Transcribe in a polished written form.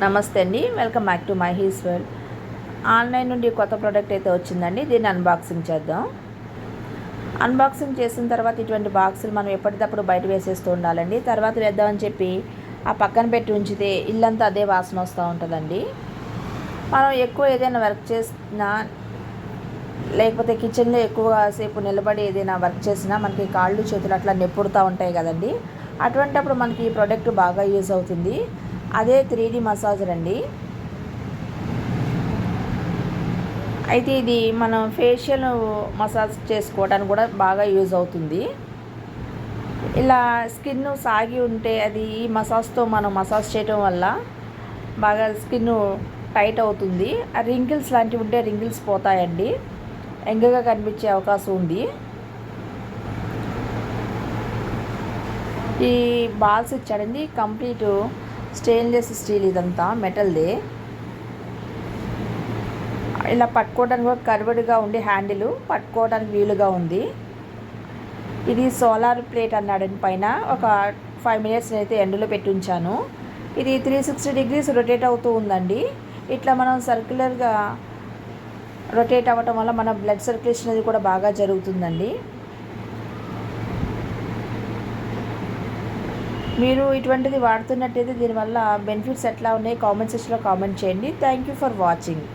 నమస్తే అండి, welcome back to my he's world. Online నుండి కొత్త ప్రోడక్ట్ అయితే వచ్చిందండి. దీన్ని అన్బాక్సింగ్ చేద్దాం. అన్బాక్సింగ్ చేసిన తర్వాత ఇటువంటి బాక్సులు మనం ఎప్పటికప్పుడు బయట వేసేస్తూ ఉండాలండి. తర్వాత వేద్దామని చెప్పి ఆ పక్కన పెట్టి ఉంచితే ఇల్లంతా అదే వాసన వస్తూ ఉంటుందండి. మనం ఎక్కువ ఏదైనా వర్క్ చేసినా లేకపోతే కిచెన్లో ఎక్కువ సేపు నిలబడి ఏదైనా వర్క్ చేసినా మనకి కాళ్ళు చేతులు అట్లా నెప్పుడుతూ ఉంటాయి కదండి. అటువంటప్పుడు మనకి ఈ ప్రోడక్ట్ బాగా యూజ్ అవుతుంది. అదే 3D మసాజర్ అండి. అయితే ఇది మనం ఫేషియల్ మసాజ్ చేసుకోవడానికి కూడా బాగా యూజ్ అవుతుంది. ఇలా స్కిన్ సాగి ఉంటే అది ఈ మసాజ్తో మనం మసాజ్ చేయడం వల్ల బాగా స్కిన్ టైట్ అవుతుంది. ఆ రింకిల్స్ లాంటివి ఉంటే రింకిల్స్ పోతాయండి, యంగ్గా కనిపించే అవకాశం ఉంది. ఈ బాల్స్ ఇచ్చాడండి, కంప్లీట్ స్టెయిన్లెస్ స్టీల్, ఇదంతా మెటల్దే. ఇలా పట్టుకోవడానికి కూడా కర్వ్డ్గా ఉండి హ్యాండిల్ పట్టుకోవడానికి వీలుగా ఉంది. ఇది సోలార్ ప్లేట్ అన్నాడని పైన ఒక 5 మినిట్స్ అయితే ఎండలో పెట్టి ఉంచాను. ఇది 360 డిగ్రీస్ రొటేట్ అవుతూ ఉందండి. ఇట్లా మనం సర్క్యులర్గా రొటేట్ అవ్వటం వల్ల మన బ్లడ్ సర్క్యులేషన్ అది కూడా బాగా జరుగుతుందండి. మీరు ఇటువంటిది వాడుతున్నట్టయితే దీనివల్ల బెనిఫిట్స్ ఎట్లా ఉన్నాయి కామెంట్ సెక్షన్లో కామెంట్ చేయండి. Thank you for watching.